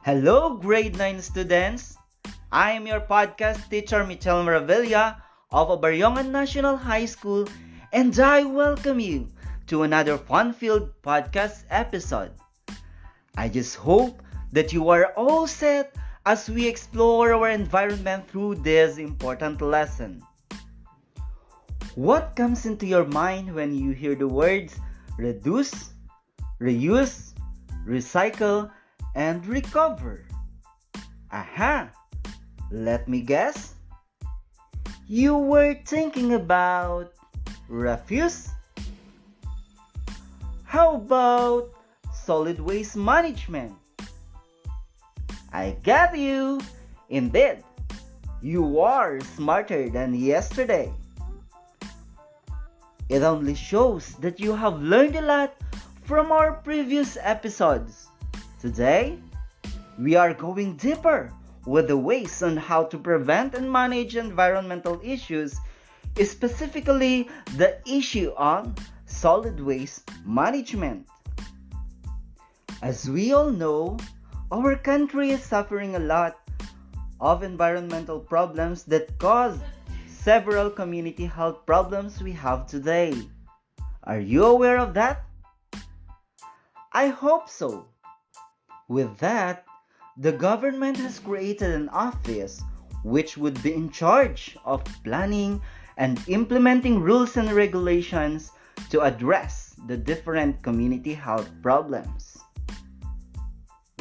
Hello, grade 9 students. I am your podcast teacher, Mitchel Maravilla of Abaryongan National High School, and I welcome you to another fun-filled podcast episode. I just hope that you are all set as we explore our environment through this important lesson. What comes into your mind when you hear the words reduce, reuse, recycle, and recover? Aha! Let me guess. You were thinking about refuse? How about solid waste management? I got you! Indeed, you are smarter than yesterday. It only shows that you have learned a lot from our previous episodes. Today, we are going deeper with the ways on how to prevent and manage environmental issues, specifically the issue on solid waste management. As we all know, our country is suffering a lot of environmental problems that cause several community health problems we have today. Are you aware of that? I hope so. With that, the government has created an office which would be in charge of planning and implementing rules and regulations to address the different community health problems.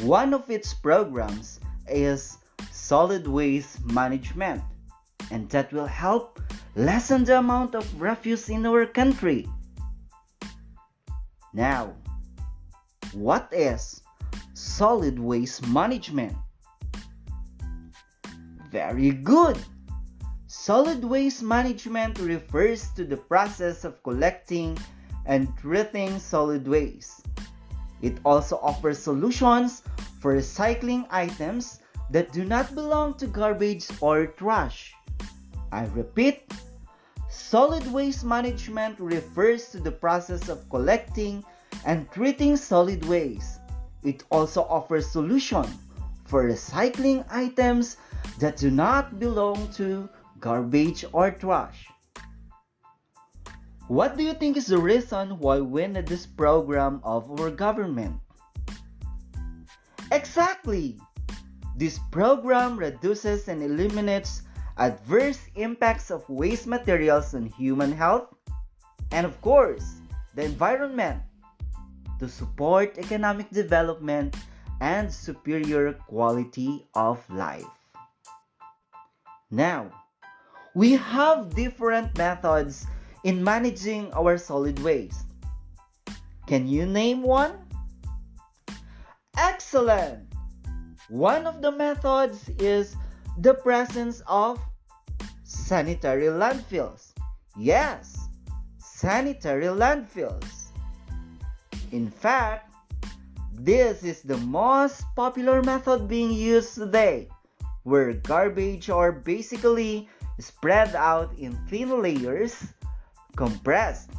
One of its programs is solid waste management, and that will help lessen the amount of refuse in our country. Now, what is solid waste management? Very good! Solid waste management refers to the process of collecting and treating solid waste. It also offers solutions for recycling items that do not belong to garbage or trash. I repeat, solid waste management refers to the process of collecting and treating solid waste. It also offers solutions for recycling items that do not belong to garbage or trash. What do you think is the reason why we need this program of our government? Exactly! This program reduces and eliminates adverse impacts of waste materials on human health and, of course, the environment, to support economic development and superior quality of life. Now, we have different methods in managing our solid waste. Can you name one? Excellent! One of the methods is the presence of sanitary landfills. Yes, sanitary landfills. In fact, this is the most popular method being used today, where garbage are basically spread out in thin layers, compressed,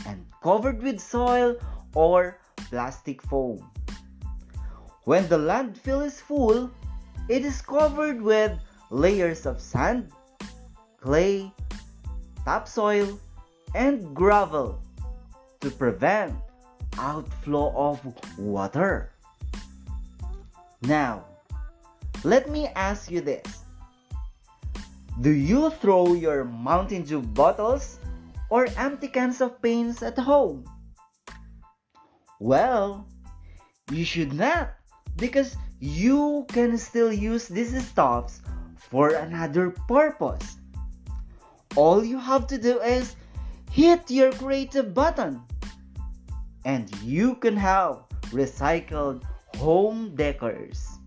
and covered with soil or plastic foam. When the landfill is full, it is covered with layers of sand, clay, topsoil, and gravel to prevent outflow of water. Now, let me ask you this. Do you throw your Mountain Dew bottles or empty cans of paints at home? Well, you should not, because you can still use these stuffs for another purpose. All you have to do is hit your creative button, and you can have recycled home decors.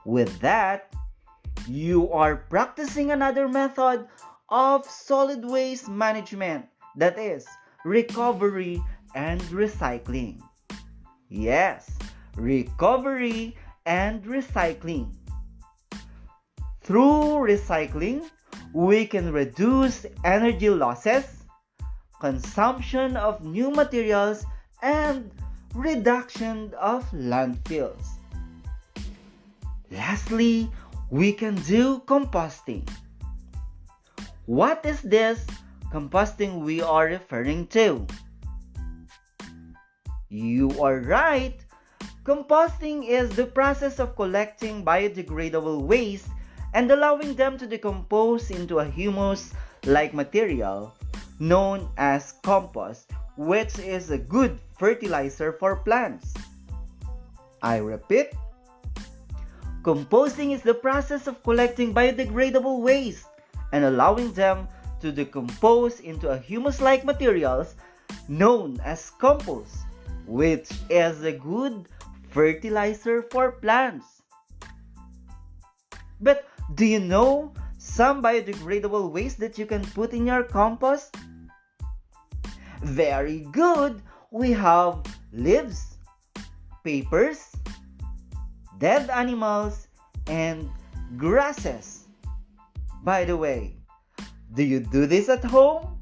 With that, you are practicing another method of solid waste management, that is, recovery and recycling. Yes, recovery and recycling. Through recycling, we can reduce energy losses, consumption of new materials, and reduction of landfills. Lastly, we can do composting. What is this composting we are referring to? You are right. Composting is the process of collecting biodegradable waste and allowing them to decompose into a humus-like material known as compost, which is a good fertilizer for plants. I repeat, composting is the process of collecting biodegradable waste and allowing them to decompose into a humus-like materials known as compost, which is a good fertilizer for plants. But do you know some biodegradable waste that you can put in your compost? Very good! We have leaves, papers, dead animals, and grasses. By the way, do you do this at home?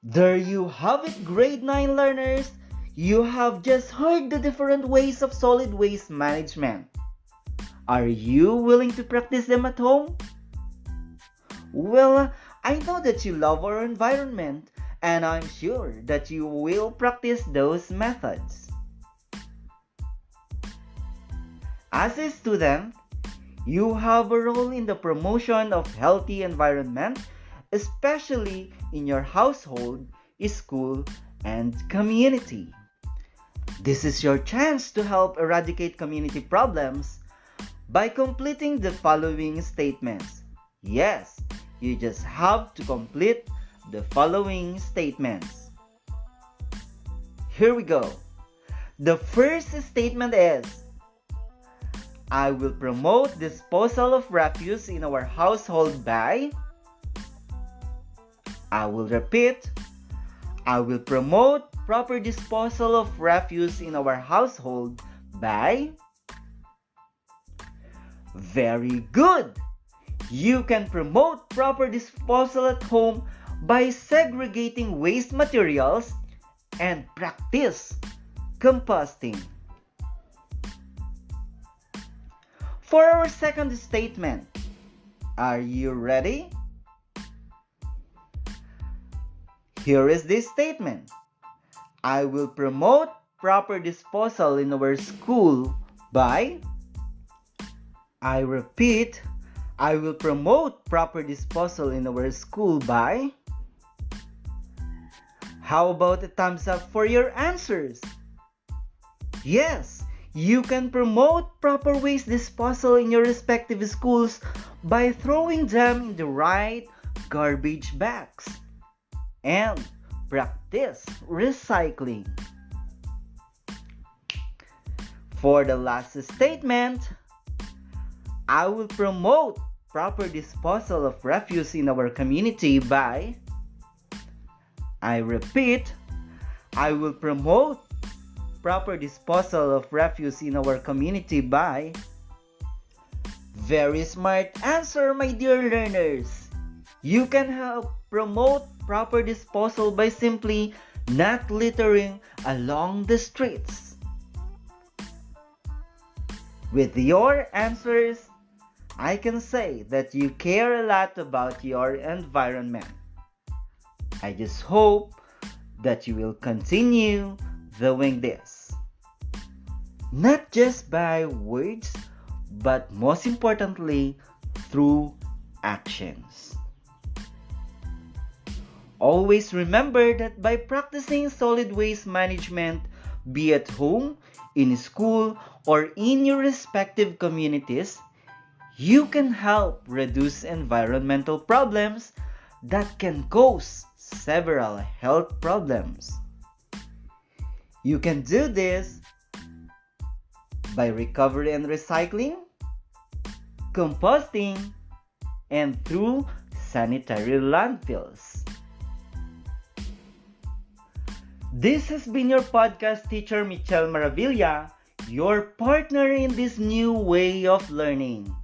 There you have it, grade 9 learners. You have just heard the different ways of solid waste management. Are you willing to practice them at home? Well, I know that you love our environment, and I'm sure that you will practice those methods. As a student, you have a role in the promotion of healthy environment, especially in your household, school, and community. This is your chance to help eradicate community problems by completing the following statements. Yes, you just have to complete the following statements. Here we go. The first statement is, I will promote disposal of refuse in our household by. I will repeat. I will promote proper disposal of refuse in our household by. Very good! You can promote proper disposal at home by segregating waste materials and practice composting. For our second statement, are you ready? Here is this statement. I will promote proper disposal in our school by. I repeat, I will promote proper disposal in our school by. How about a thumbs up for your answers? Yes, you can promote proper waste disposal in your respective schools by throwing them in the right garbage bags. And practice recycling. For the last statement, I will promote proper disposal of refuse in our community by. I repeat, I will promote proper disposal of refuse in our community by. Very smart answer, my dear learners. You can help promote proper disposal by simply not littering along the streets. With your answers, I can say that you care a lot about your environment. I just hope that you will continue doing this. Not just by words, but most importantly, through actions. Always remember that by practicing solid waste management, be at home, in school, or in your respective communities, you can help reduce environmental problems that can cause several health problems. You can do this by recovery and recycling, composting, and through sanitary landfills. This has been your podcast teacher, Mitchel Maravilla, your partner in this new way of learning.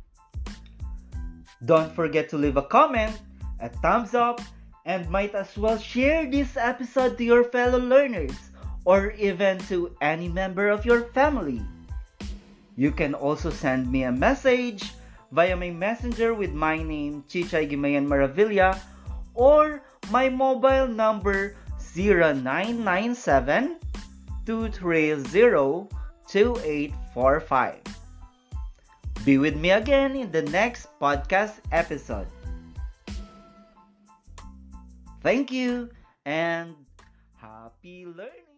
Don't forget to leave a comment, a thumbs up, and might as well share this episode to your fellow learners or even to any member of your family. You can also send me a message via my messenger with my name, Chay Guimmayen Maravilla, or my mobile number 0997 230 2845. Be with me again in the next podcast episode. Thank you and happy learning!